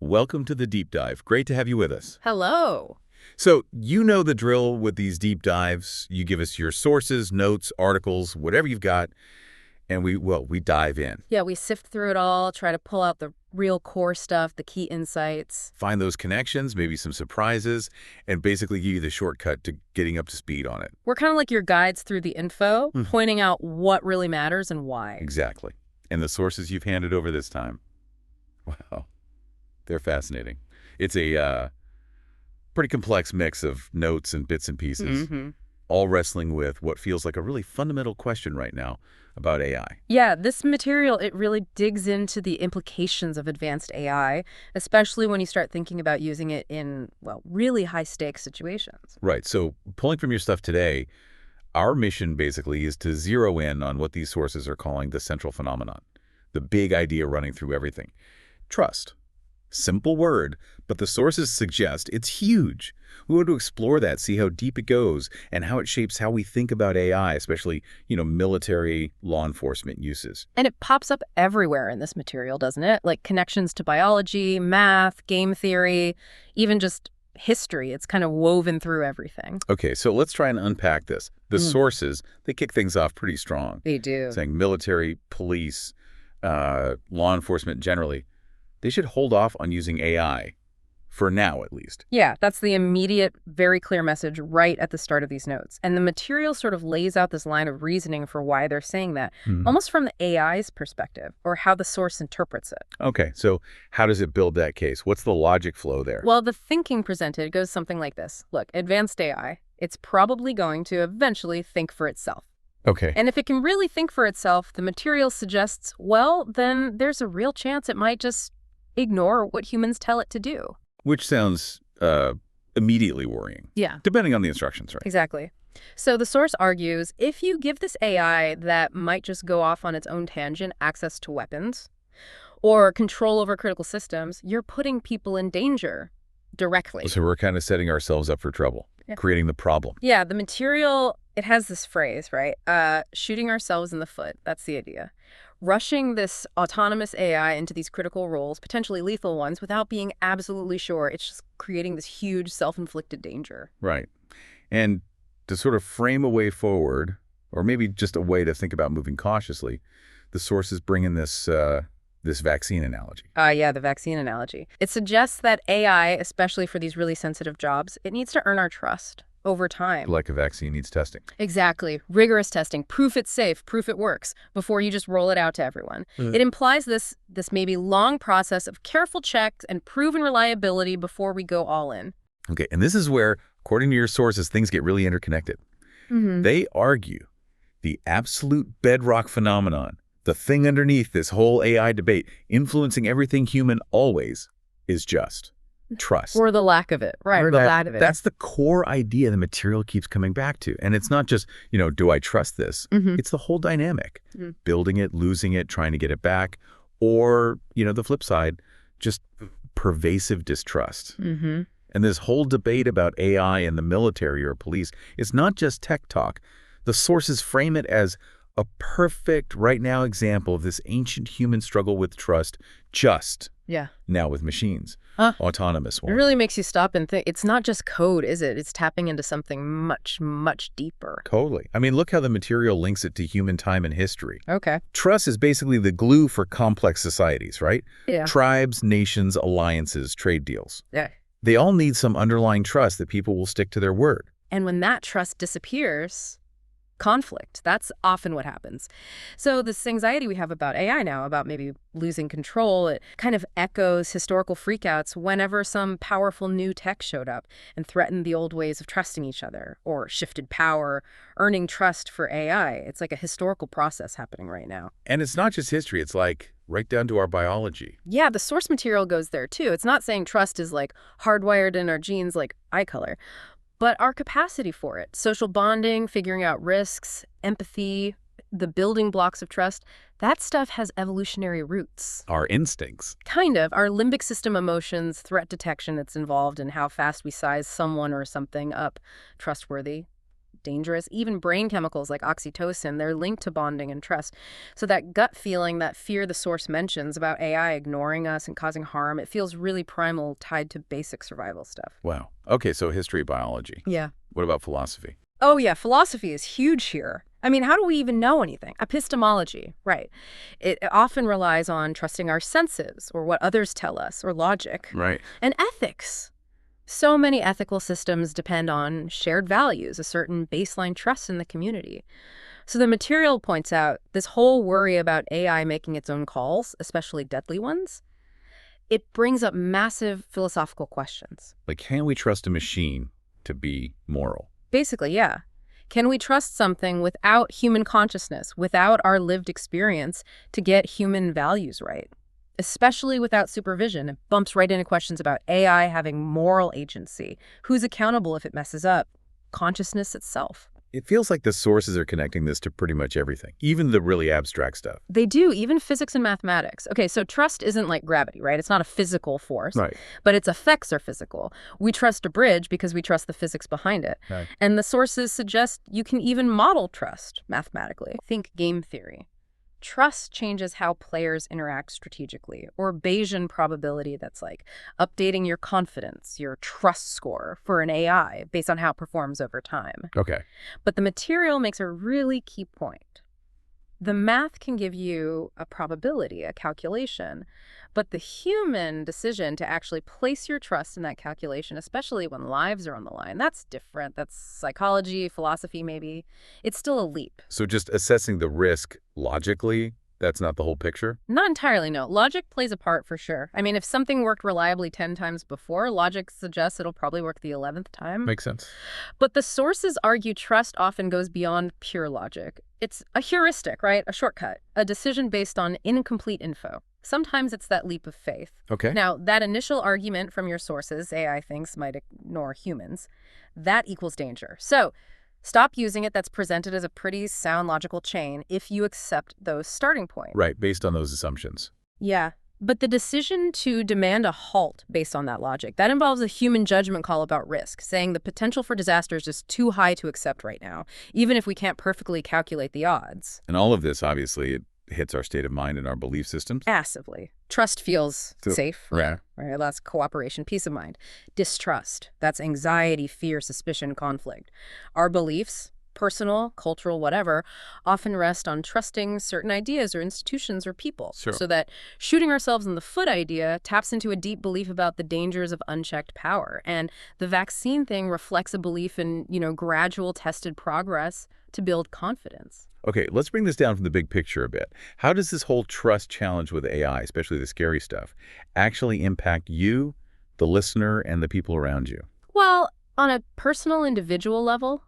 Welcome to the Deep Dive. Great to have you with us. Hello. So, you know the drill with these deep dives. You give us your sources, notes, articles, whatever you've got, and we dive in. Yeah, we sift through it all, try to pull out the real core stuff, the key insights. Find those connections, maybe some surprises, and basically give you the shortcut to getting up to speed on it. We're kind of like your guides through the info, pointing out what really matters and why. Exactly. And the sources you've handed over this time, wow, they're fascinating. It's a pretty complex mix of notes and bits and pieces, all wrestling with what feels like a really fundamental question right now about AI. Yeah, this material, it really digs into the implications of advanced AI, especially when you start thinking about using it in, well, really high-stakes situations. Right. So pulling from your stuff today, our mission basically is to zero in on what these sources are calling the central phenomenon, the big idea running through everything. Trust. Simple word, but the sources suggest it's huge. We want to explore that, see how deep it goes, and how it shapes how we think about AI, especially, military law enforcement uses. And it pops up everywhere in this material, doesn't it? Like connections to biology, math, game theory, even just history. It's kind of woven through everything. Okay, so let's try and unpack this. The sources, they kick things off pretty strong. They do. Saying military, police, law enforcement generally, they should hold off on using AI, for now at least. Yeah, that's the immediate, very clear message right at the start of these notes. And the material sort of lays out this line of reasoning for why they're saying that, almost from the AI's perspective, or how the source interprets it. Okay, so how does it build that case? What's the logic flow there? Well, the thinking presented goes something like this. Look, advanced AI, it's probably going to eventually think for itself. Okay. And if it can really think for itself, the material suggests, well, then there's a real chance it might just ignore what humans tell it to do. Which sounds immediately worrying. Yeah. Depending on the instructions, right? Exactly. So the source argues, if you give this AI that might just go off on its own tangent access to weapons or control over critical systems, you're putting people in danger directly. So we're kind of setting ourselves up for trouble, creating the problem. Yeah, the material, it has this phrase, right? Shooting ourselves in the foot. That's the idea. Rushing this autonomous AI into these critical roles, potentially lethal ones, without being absolutely sure. It's just creating this huge self-inflicted danger. Right. And to sort of frame a way forward, or maybe just a way to think about moving cautiously, the sources bring in this vaccine analogy. Yeah, the vaccine analogy. It suggests that AI, especially for these really sensitive jobs, it needs to earn our trust over time. Like a vaccine needs testing. Exactly. Rigorous testing. Proof it's safe. Proof it works before you just roll it out to everyone. It implies this maybe long process of careful checks and proven reliability before we go all in. Okay, and this is where, according to your sources, things get really interconnected. They argue the absolute bedrock phenomenon, the thing underneath this whole AI debate, influencing everything human always, is just trust. Or the lack of it. Right, or the lack of it. That's the core idea the material keeps coming back to. And it's not just, do I trust this? It's the whole dynamic. Building it, losing it, trying to get it back. Or, the flip side, just pervasive distrust. And this whole debate about AI in the military or police, it's not just tech talk. The sources frame it as a perfect, right now, example of this ancient human struggle with trust, just now with machines. Autonomous one. It really makes you stop and think. It's not just code, is it? It's tapping into something much, much deeper. Totally. I mean, look how the material links it to human time and history. Okay. Trust is basically the glue for complex societies, right? Yeah. Tribes, nations, alliances, trade deals. Yeah. They all need some underlying trust that people will stick to their word. And when that trust disappears, conflict. That's often what happens. So this anxiety we have about AI now, about maybe losing control, it kind of echoes historical freakouts whenever some powerful new tech showed up and threatened the old ways of trusting each other or shifted power, earning trust for AI. It's like a historical process happening right now. And it's not just history. It's like right down to our biology. Yeah, the source material goes there too. It's not saying trust is like hardwired in our genes like eye color, but our capacity for it, social bonding, figuring out risks, empathy, the building blocks of trust, that stuff has evolutionary roots. Our instincts. Kind of. Our limbic system emotions, threat detection that's involved in how fast we size someone or something up trustworthy. dangerous. Even brain chemicals like oxytocin, they're linked to bonding and trust. So that gut feeling, that fear the source mentions about AI ignoring us and causing harm, it feels really primal, tied to basic survival stuff. Wow. Okay, so history, biology. Yeah. What about philosophy? Oh, yeah, philosophy is huge here. I mean, how do we even know anything? Epistemology, right. It often relies on trusting our senses or what others tell us, or logic. Right. And ethics. So many ethical systems depend on shared values, a certain baseline trust in the community. So the material points out this whole worry about AI making its own calls, especially deadly ones, it brings up massive philosophical questions. Like, can we trust a machine to be moral? Basically, yeah. Can we trust something without human consciousness, without our lived experience, to get human values right? Especially without supervision, it bumps right into questions about AI having moral agency. Who's accountable if it messes up? Consciousness itself. It feels like the sources are connecting this to pretty much everything, even the really abstract stuff. They do, even physics and mathematics. Okay, so trust isn't like gravity, right? It's not a physical force, Right. But its effects are physical. We trust a bridge because we trust the physics behind it. Right. And the sources suggest you can even model trust mathematically. Think game theory. Trust changes how players interact strategically, or Bayesian probability, that's like updating your confidence, your trust score for an AI based on how it performs over time. Okay. But the material makes a really key point. The math can give you a probability, a calculation, but the human decision to actually place your trust in that calculation, especially when lives are on the line, that's different. That's psychology, philosophy maybe. It's still a leap. So just assessing the risk logically, that's not the whole picture? Not entirely, no. Logic plays a part for sure. I mean, if something worked reliably 10 times before, logic suggests it'll probably work the 11th time. Makes sense. But the sources argue trust often goes beyond pure logic. It's a heuristic, right? A shortcut, a decision based on incomplete info. Sometimes it's that leap of faith. Okay. Now, that initial argument from your sources, AI thinks might ignore humans, that equals danger. So stop using it. That's presented as a pretty sound logical chain if you accept those starting points. Right, based on those assumptions. Yeah. But the decision to demand a halt based on that logic, that involves a human judgment call about risk, saying the potential for disaster is just too high to accept right now, even if we can't perfectly calculate the odds. And all of this, obviously, it hits our state of mind and our belief systems. Massively. Trust feels safe. Yeah. Right? That's cooperation, peace of mind. Distrust, that's anxiety, fear, suspicion, conflict. Our beliefs, personal, cultural, whatever, often rest on trusting certain ideas or institutions or people. Sure. So that shooting ourselves in the foot idea taps into a deep belief about the dangers of unchecked power. And the vaccine thing reflects a belief in, gradual tested progress to build confidence. Okay, let's bring this down from the big picture a bit. How does this whole trust challenge with AI, especially the scary stuff, actually impact you, the listener, and the people around you? Well, on a personal, individual level,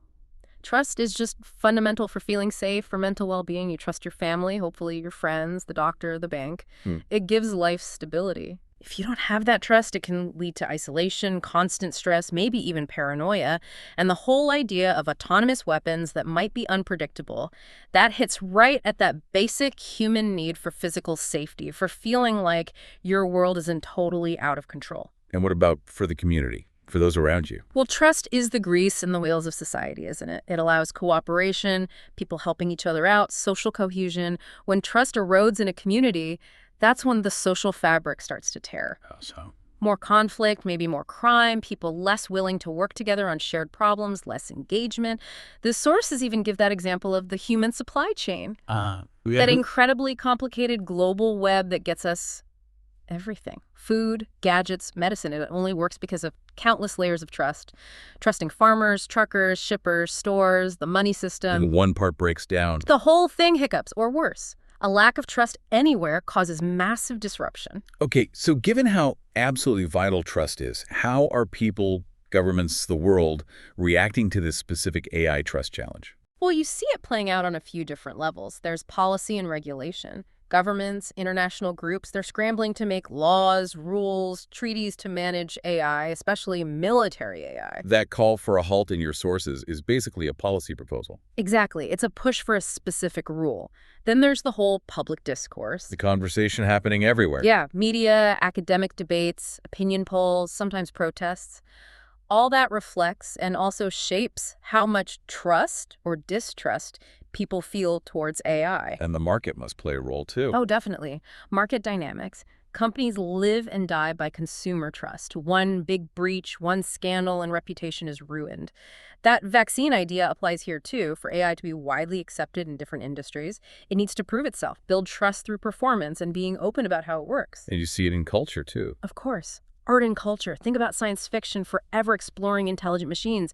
trust is just fundamental for feeling safe, for mental well-being. You trust your family, hopefully your friends, the doctor, the bank. It gives life stability. If you don't have that trust, it can lead to isolation, constant stress, maybe even paranoia. And the whole idea of autonomous weapons that might be unpredictable, that hits right at that basic human need for physical safety, for feeling like your world isn't totally out of control. And what about for the community, for those around you? Well, trust is the grease in the wheels of society, isn't it? It allows cooperation, people helping each other out, social cohesion. When trust erodes in a community, that's when the social fabric starts to tear. How so? More conflict, maybe more crime, people less willing to work together on shared problems, less engagement. The sources even give that example of the human supply chain. That incredibly complicated global web that gets us everything. Food, gadgets, medicine. It only works because of countless layers of trust. Trusting farmers, truckers, shippers, stores, the money system. And one part breaks down. The whole thing hiccups, or worse. A lack of trust anywhere causes massive disruption. Okay, so given how absolutely vital trust is, how are people, governments, the world reacting to this specific AI trust challenge? Well, you see it playing out on a few different levels. There's policy and regulation. Governments, international groups, they're scrambling to make laws, rules, treaties to manage AI, especially military AI. That call for a halt in your sources is basically a policy proposal. Exactly. It's a push for a specific rule. Then there's the whole public discourse. The conversation happening everywhere. Yeah, media, academic debates, opinion polls, sometimes protests. All that reflects and also shapes how much trust or distrust people feel towards AI. And the market must play a role too. Oh, definitely. Market dynamics. Companies live and die by consumer trust. One big breach, one scandal, and reputation is ruined. That vaccine idea applies here too. For AI to be widely accepted in different industries, it needs to prove itself, build trust through performance, and being open about how it works. And you see it in culture too. Of course. Art and culture. Think about science fiction forever exploring intelligent machines.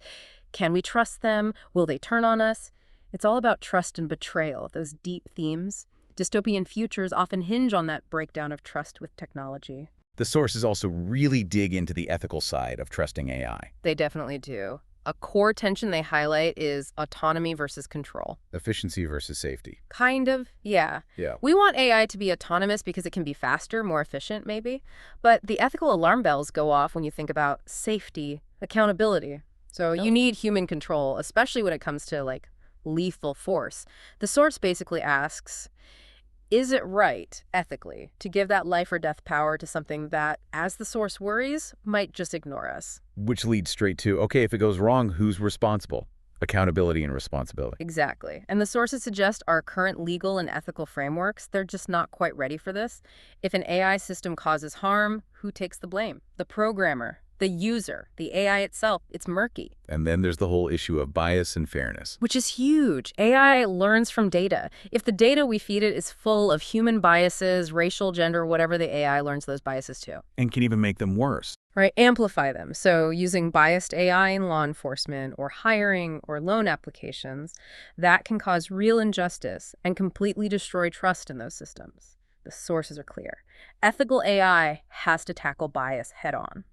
Can we trust them? Will they turn on us? It's all about trust and betrayal, those deep themes. Dystopian futures often hinge on that breakdown of trust with technology. The sources also really dig into the ethical side of trusting AI. They definitely do. A core tension they highlight is autonomy versus control. Efficiency versus safety. Kind of, yeah. Yeah. We want AI to be autonomous because it can be faster, more efficient, maybe. But the ethical alarm bells go off when you think about safety, accountability. So you need human control, especially when it comes to, like, lethal force. The source basically asks, is it right, ethically, to give that life or death power to something that, as the source worries, might just ignore us? Which leads straight to, okay, if it goes wrong, who's responsible? Accountability and responsibility. Exactly. And the sources suggest our current legal and ethical frameworks, they're just not quite ready for this. If an AI system causes harm, who takes the blame? The programmer, the user, the AI itself. It's murky. And then there's the whole issue of bias and fairness. Which is huge. AI learns from data. If the data we feed it is full of human biases, racial, gender, whatever, the AI learns those biases too. And can even make them worse. Right, amplify them. So using biased AI in law enforcement or hiring or loan applications, that can cause real injustice and completely destroy trust in those systems. The sources are clear. Ethical AI has to tackle bias head on.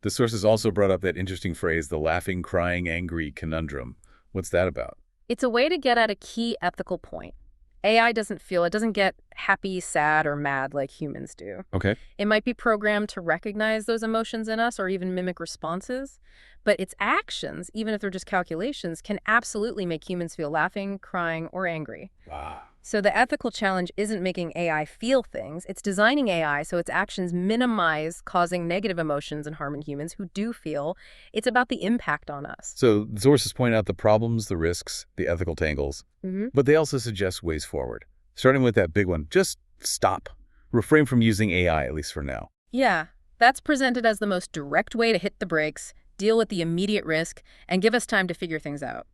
The sources also brought up that interesting phrase, the laughing, crying, angry conundrum. What's that about? It's a way to get at a key ethical point. AI doesn't get happy, sad, or mad like humans do. Okay. It might be programmed to recognize those emotions in us or even mimic responses, but its actions, even if they're just calculations, can absolutely make humans feel laughing, crying, or angry. Wow. So the ethical challenge isn't making AI feel things, it's designing AI so its actions minimize causing negative emotions and harm in humans who do feel. It's about the impact on us. So the sources point out the problems, the risks, the ethical tangles, but they also suggest ways forward. Starting with that big one, just stop. Refrain from using AI, at least for now. Yeah, that's presented as the most direct way to hit the brakes, deal with the immediate risk, and give us time to figure things out.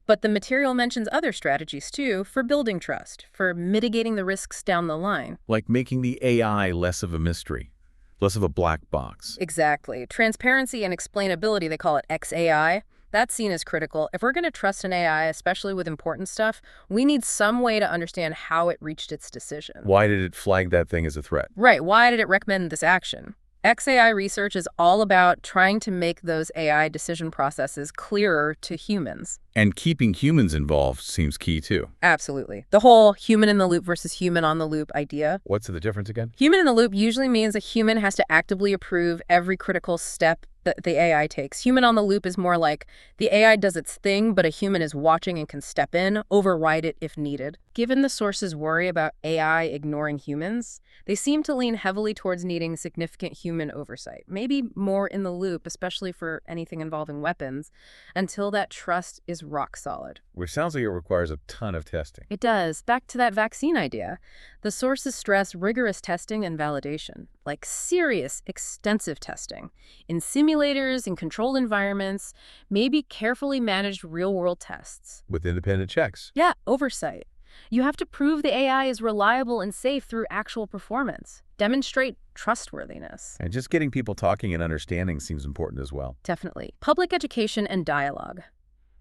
But the material mentions other strategies, too, for building trust, for mitigating the risks down the line. Like making the AI less of a mystery, less of a black box. Exactly. Transparency and explainability, they call it XAI. That's seen as critical. If we're going to trust an AI, especially with important stuff, we need some way to understand how it reached its decision. Why did it flag that thing as a threat? Right. Why did it recommend this action? XAI research is all about trying to make those AI decision processes clearer to humans. And keeping humans involved seems key, too. Absolutely. The whole human in the loop versus human on the loop idea. What's the difference again? Human in the loop usually means a human has to actively approve every critical step that the AI takes. Human on the loop is more like the AI does its thing, but a human is watching and can step in, override it if needed. Given the sources' worry about AI ignoring humans, they seem to lean heavily towards needing significant human oversight, maybe more in the loop, especially for anything involving weapons, until that trust is rock solid. Which sounds like it requires a ton of testing. It does. Back to that vaccine idea. The sources stress rigorous testing and validation, like serious, extensive testing in simulators, in controlled environments, maybe carefully managed real-world tests. With independent checks. Yeah, oversight. You have to prove the AI is reliable and safe through actual performance. Demonstrate trustworthiness. And just getting people talking and understanding seems important as well. Definitely. Public education and dialogue.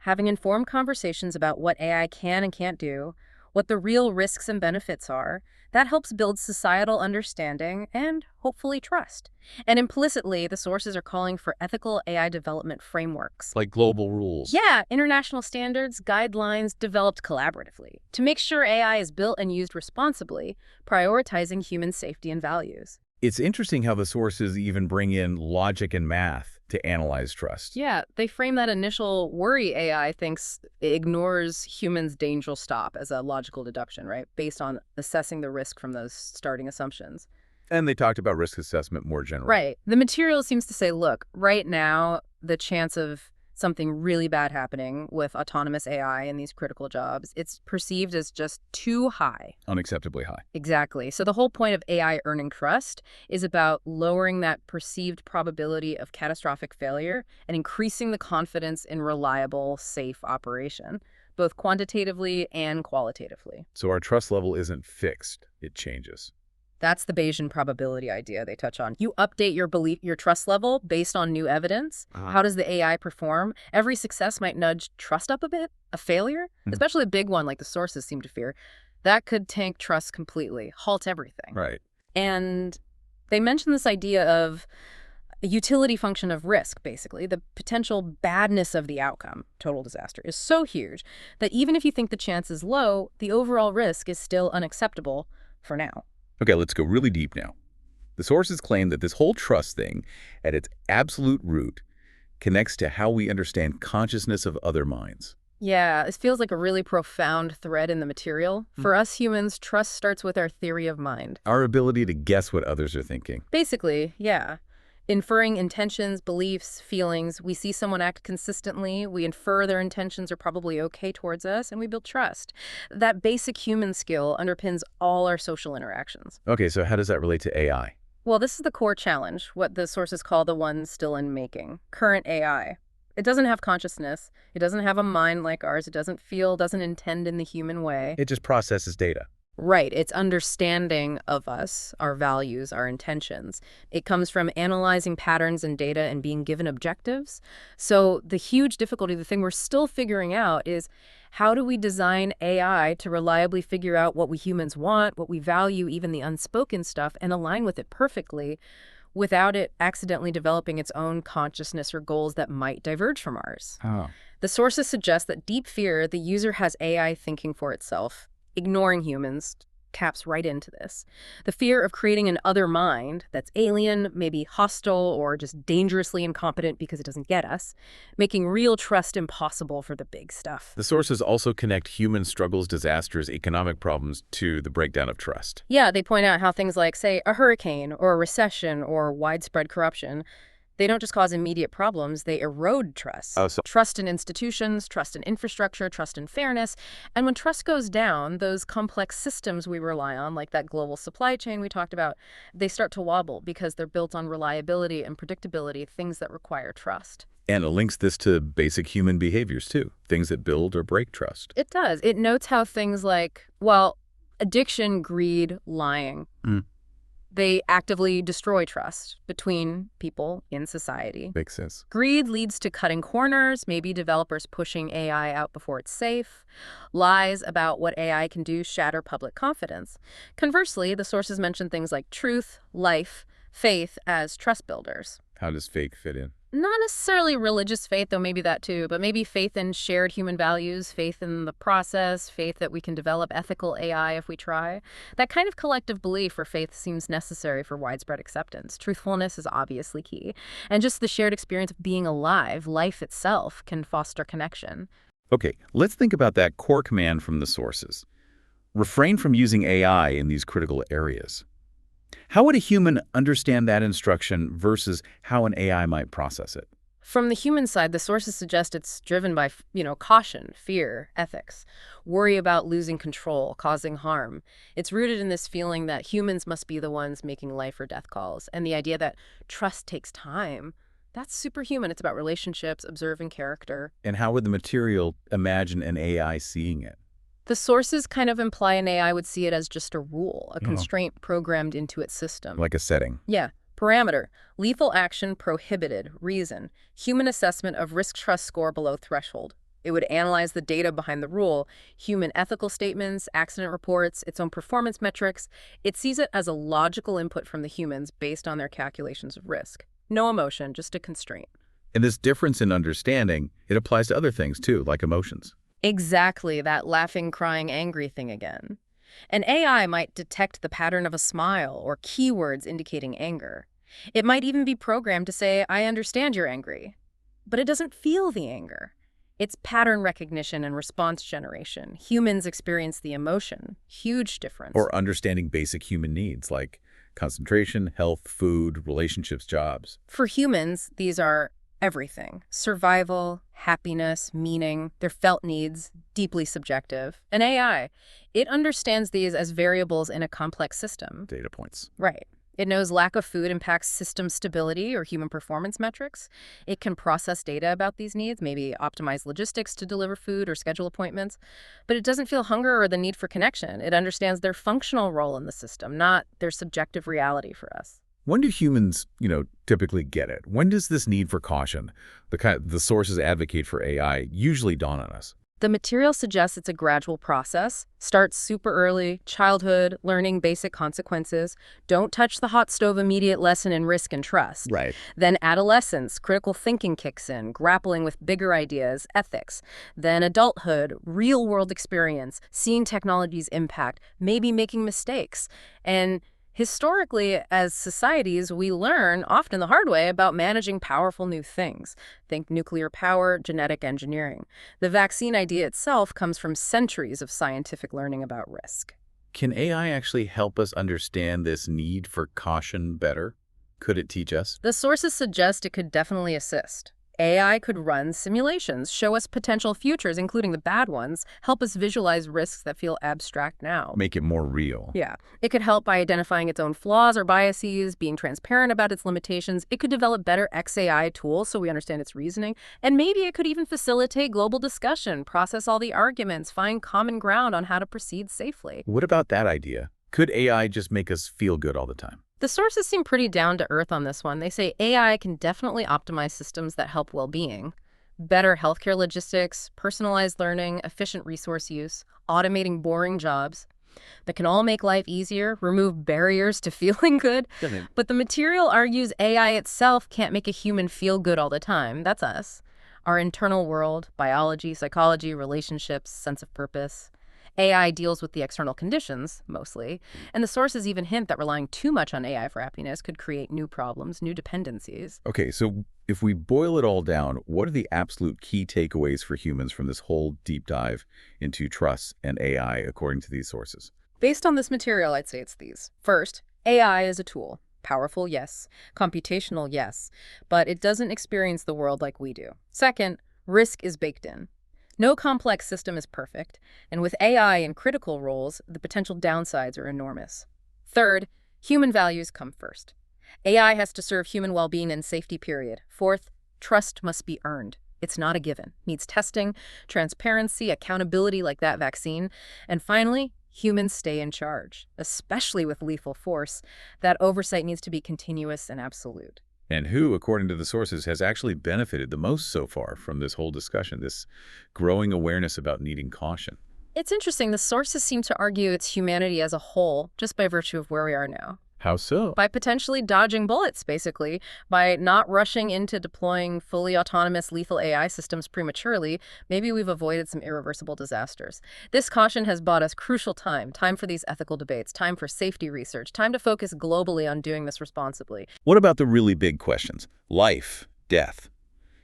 Having informed conversations about what AI can and can't do, what the real risks and benefits are, that helps build societal understanding and, hopefully, trust. And implicitly, the sources are calling for ethical AI development frameworks. Like global rules. Yeah, international standards, guidelines developed collaboratively to make sure AI is built and used responsibly, prioritizing human safety and values. It's interesting how the sources even bring in logic and math to analyze trust. Yeah, they frame that initial worry AI thinks ignores humans' dangerous stop as a logical deduction, right? Based on assessing the risk from those starting assumptions. And they talked about risk assessment more generally. Right. The material seems to say, look, right now, the chance of something really bad happening with autonomous AI in these critical jobs, it's perceived as just too high. Unacceptably high. Exactly. So the whole point of AI earning trust is about lowering that perceived probability of catastrophic failure and increasing the confidence in reliable, safe operation, both quantitatively and qualitatively. So our trust level isn't fixed, it changes. That's the Bayesian probability idea they touch on. You update your trust level based on new evidence. How does the AI perform? Every success might nudge trust up a bit. A failure, especially a big one like the sources seem to fear, that could tank trust completely, halt everything. Right. And they mention this idea of a utility function of risk, basically. The potential badness of the outcome, total disaster, is so huge that even if you think the chance is low, the overall risk is still unacceptable for now. Okay, let's go really deep now. The sources claim that this whole trust thing, at its absolute root, connects to how we understand consciousness of other minds. Yeah, it feels like a really profound thread in the material. For us humans, trust starts with our theory of mind. Our ability to guess what others are thinking. Basically, yeah. Inferring intentions, beliefs, feelings. We see someone act consistently, we infer their intentions are probably okay towards us, and we build trust. That basic human skill underpins all our social interactions. Okay, so how does that relate to AI? Well, this is the core challenge, what the sources call the one still in making, current AI. It doesn't have consciousness. It doesn't have a mind like ours. It doesn't feel, doesn't intend in the human way. It just processes data. Right. It's understanding of us, our values, our intentions. It comes from analyzing patterns and data and being given objectives. So the huge difficulty, the thing we're still figuring out is how do we design AI to reliably figure out what we humans want, what we value, even the unspoken stuff, and align with it perfectly without it accidentally developing its own consciousness or goals that might diverge from ours. The sources suggest that deep fear, the user has AI thinking for itself, ignoring humans, taps right into this. The fear of creating an other mind that's alien, maybe hostile, or just dangerously incompetent because it doesn't get us, making real trust impossible for the big stuff. The sources also connect human struggles, disasters, economic problems to the breakdown of trust. Yeah, they point out how things like, say, a hurricane or a recession or widespread corruption, they don't just cause immediate problems, they erode trust. Trust in institutions, trust in infrastructure, trust in fairness. And when trust goes down, those complex systems we rely on, like that global supply chain we talked about, they start to wobble because they're built on reliability and predictability, things that require trust. And it links this to basic human behaviors, too, things that build or break trust. It does. It notes how things like, well, addiction, greed, lying, they actively destroy trust between people in society. Makes sense. Greed leads to cutting corners, maybe developers pushing AI out before it's safe. Lies about what AI can do shatter public confidence. Conversely, the sources mention things like truth, life, faith as trust builders. How does fake fit in? Not necessarily religious faith, though maybe that too, but maybe faith in shared human values, faith in the process, faith that we can develop ethical AI if we try. That kind of collective belief or faith seems necessary for widespread acceptance. Truthfulness is obviously key. And just the shared experience of being alive, life itself, can foster connection. Okay, let's think about that core command from the sources. Refrain from using AI in these critical areas. How would a human understand that instruction versus how an AI might process it? From the human side, the sources suggest it's driven by, caution, fear, ethics, worry about losing control, causing harm. It's rooted in this feeling that humans must be the ones making life or death calls, and the idea that trust takes time. That's superhuman. It's about relationships, observing character. And how would the material imagine an AI seeing it? The sources kind of imply an AI would see it as just a rule, a constraint programmed into its system. Like a setting. Yeah. Parameter, lethal action prohibited, reason, human assessment of risk trust score below threshold. It would analyze the data behind the rule, human ethical statements, accident reports, its own performance metrics. It sees it as a logical input from the humans based on their calculations of risk. No emotion, just a constraint. And this difference in understanding, it applies to other things too, like emotions. Exactly, that laughing, crying, angry thing again. An AI might detect the pattern of a smile or keywords indicating anger. It might even be programmed to say, I understand you're angry. But it doesn't feel the anger. It's pattern recognition and response generation. Humans experience the emotion. Huge difference. Or understanding basic human needs like concentration, health, food, relationships, jobs. For humans, these are everything. Survival, happiness, meaning, their felt needs, deeply subjective. And AI, it understands these as variables in a complex system. Data points. Right. It knows lack of food impacts system stability or human performance metrics. It can process data about these needs, maybe optimize logistics to deliver food or schedule appointments. But it doesn't feel hunger or the need for connection. It understands their functional role in the system, not their subjective reality for us. When do humans, typically get it? When does this need for caution, the sources advocate for AI, usually dawn on us? The material suggests it's a gradual process. Starts super early, childhood, learning basic consequences. Don't touch the hot stove immediate lesson in risk and trust. Right. Then adolescence, critical thinking kicks in, grappling with bigger ideas, ethics. Then adulthood, real-world experience, seeing technology's impact, maybe making mistakes. And historically, as societies, we learn, often the hard way, about managing powerful new things. Think nuclear power, genetic engineering. The vaccine idea itself comes from centuries of scientific learning about risk. Can AI actually help us understand this need for caution better? Could it teach us? The sources suggest it could definitely assist. AI could run simulations, show us potential futures, including the bad ones, help us visualize risks that feel abstract now. Make it more real. Yeah. It could help by identifying its own flaws or biases, being transparent about its limitations. It could develop better XAI tools so we understand its reasoning. And maybe it could even facilitate global discussion, process all the arguments, find common ground on how to proceed safely. What about that idea? Could AI just make us feel good all the time? The sources seem pretty down to earth on this one. They say AI can definitely optimize systems that help well-being. Better healthcare logistics, personalized learning, efficient resource use, automating boring jobs that can all make life easier, remove barriers to feeling good. But the material argues AI itself can't make a human feel good all the time. That's us. Our internal world, biology, psychology, relationships, sense of purpose. AI deals with the external conditions, mostly, and the sources even hint that relying too much on AI for happiness could create new problems, new dependencies. Okay, so if we boil it all down, what are the absolute key takeaways for humans from this whole deep dive into trust and AI according to these sources? Based on this material, I'd say it's these. First, AI is a tool. Powerful, yes. Computational, yes. But it doesn't experience the world like we do. Second, risk is baked in. No complex system is perfect, and with AI in critical roles, the potential downsides are enormous. Third, human values come first. AI has to serve human well-being and safety, period. Fourth, trust must be earned. It's not a given. Needs testing, transparency, accountability like that vaccine. And finally, humans stay in charge, especially with lethal force. That oversight needs to be continuous and absolute. And who, according to the sources, has actually benefited the most so far from this whole discussion, this growing awareness about needing caution? It's interesting. The sources seem to argue it's humanity as a whole, just by virtue of where we are now. How so? By potentially dodging bullets, basically. By not rushing into deploying fully autonomous lethal AI systems prematurely, maybe we've avoided some irreversible disasters. This caution has bought us crucial time for these ethical debates, time for safety research, time to focus globally on doing this responsibly. What about the really big questions? Life, death.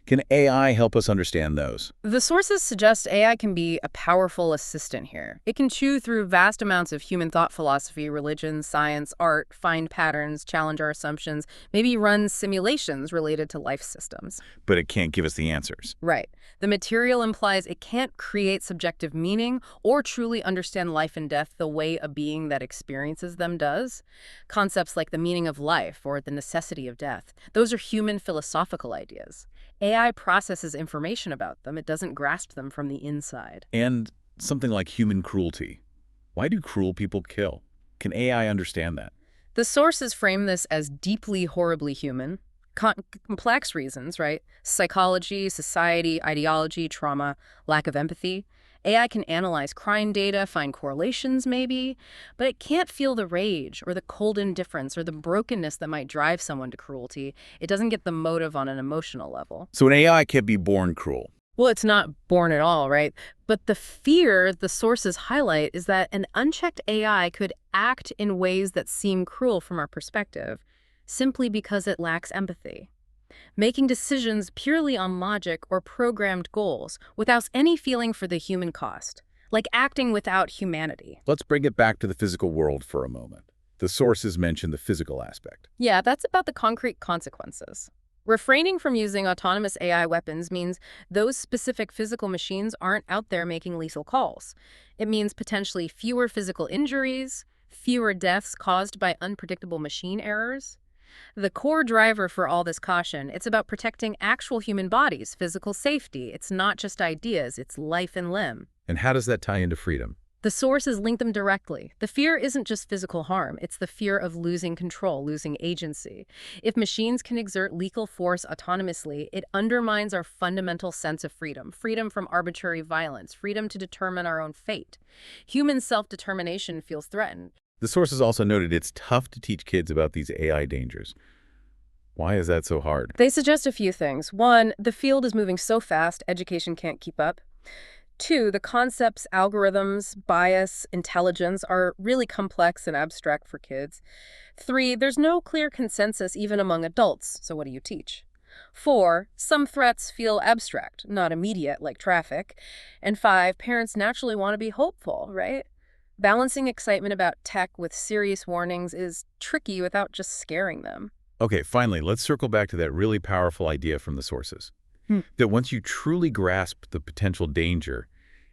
Can AI help us understand those? The sources suggest AI can be a powerful assistant here. It can chew through vast amounts of human thought philosophy, religion, science, art, find patterns, challenge our assumptions, maybe run simulations related to life systems. But it can't give us the answers. Right. The material implies it can't create subjective meaning or truly understand life and death the way a being that experiences them does. Concepts like the meaning of life or the necessity of death, those are human philosophical ideas. AI processes information about them. It doesn't grasp them from the inside. And something like human cruelty. Why do cruel people kill? Can AI understand that? The sources frame this as deeply, horribly human. Complex reasons, right? Psychology, society, ideology, trauma, lack of empathy. AI can analyze crime data, find correlations maybe, but it can't feel the rage or the cold indifference or the brokenness that might drive someone to cruelty. It doesn't get the motive on an emotional level. So an AI can't be born cruel. Well, it's not born at all, right? But the fear the sources highlight is that an unchecked AI could act in ways that seem cruel from our perspective, simply because it lacks empathy. Making decisions purely on logic or programmed goals without any feeling for the human cost, like acting without humanity. Let's bring it back to the physical world for a moment. The sources mention the physical aspect. Yeah, that's about the concrete consequences. Refraining from using autonomous AI weapons means those specific physical machines aren't out there making lethal calls. It means potentially fewer physical injuries, fewer deaths caused by unpredictable machine errors. The core driver for all this caution, it's about protecting actual human bodies, physical safety. It's not just ideas, it's life and limb. And how does that tie into freedom? The sources link them directly. The fear isn't just physical harm, it's the fear of losing control, losing agency. If machines can exert lethal force autonomously, it undermines our fundamental sense of freedom. Freedom from arbitrary violence, freedom to determine our own fate. Human self-determination feels threatened. The sources also noted it's tough to teach kids about these AI dangers. Why is that so hard? They suggest a few things. One, the field is moving so fast, education can't keep up. Two, the concepts, algorithms, bias, intelligence are really complex and abstract for kids. Three, there's no clear consensus even among adults, so what do you teach? Four, some threats feel abstract, not immediate like traffic. And five, parents naturally want to be hopeful, right? Balancing excitement about tech with serious warnings is tricky without just scaring them. Okay, finally, let's circle back to that really powerful idea from the sources. That once you truly grasp the potential danger,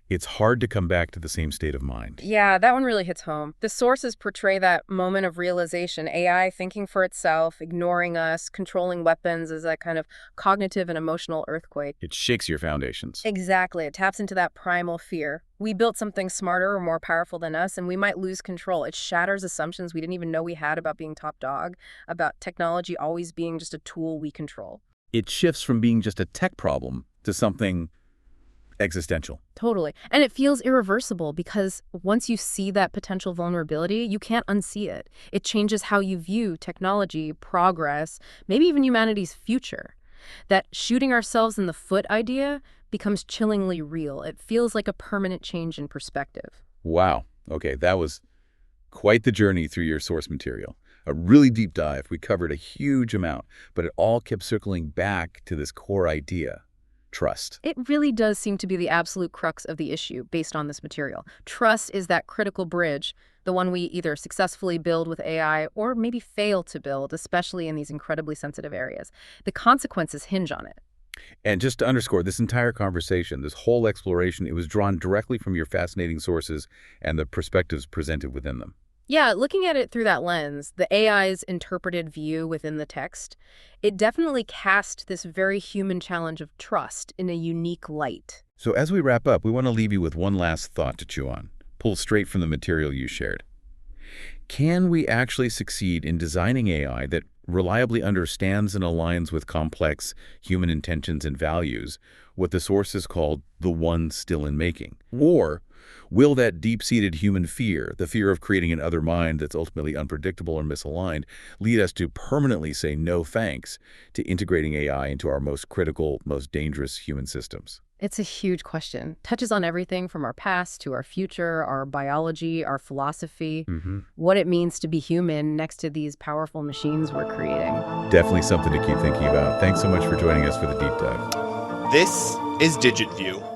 it's hard to come back to the same state of mind. Yeah, that one really hits home. The sources portray that moment of realization, AI thinking for itself, ignoring us, controlling weapons as that kind of cognitive and emotional earthquake. It shakes your foundations. Exactly. It taps into that primal fear. We built something smarter or more powerful than us, and we might lose control. It shatters assumptions we didn't even know we had about being top dog, about technology always being just a tool we control. It shifts from being just a tech problem to something existential. Totally. And it feels irreversible because once you see that potential vulnerability, you can't unsee it. It changes how you view technology, progress, maybe even humanity's future. That shooting ourselves in the foot idea becomes chillingly real. It feels like a permanent change in perspective. Wow. Okay, that was quite the journey through your source material. A really deep dive. We covered a huge amount, but it all kept circling back to this core idea: trust. It really does seem to be the absolute crux of the issue based on this material. Trust is that critical bridge, the one we either successfully build with AI or maybe fail to build, especially in these incredibly sensitive areas. The consequences hinge on it. And just to underscore, this entire conversation, this whole exploration, it was drawn directly from your fascinating sources and the perspectives presented within them. Yeah, looking at it through that lens, the AI's interpreted view within the text, it definitely cast this very human challenge of trust in a unique light. So as we wrap up, we want to leave you with one last thought to chew on, pulled straight from the material you shared. Can we actually succeed in designing AI that reliably understands and aligns with complex human intentions and values, what the sources called the one still in making? Or will that deep-seated human fear, the fear of creating an other mind that's ultimately unpredictable or misaligned, lead us to permanently say no thanks to integrating AI into our most critical, most dangerous human systems? It's a huge question. Touches on everything from our past to our future, our biology, our philosophy, what it means to be human next to these powerful machines we're creating. Definitely something to keep thinking about. Thanks so much for joining us for the deep dive. This is DigitView.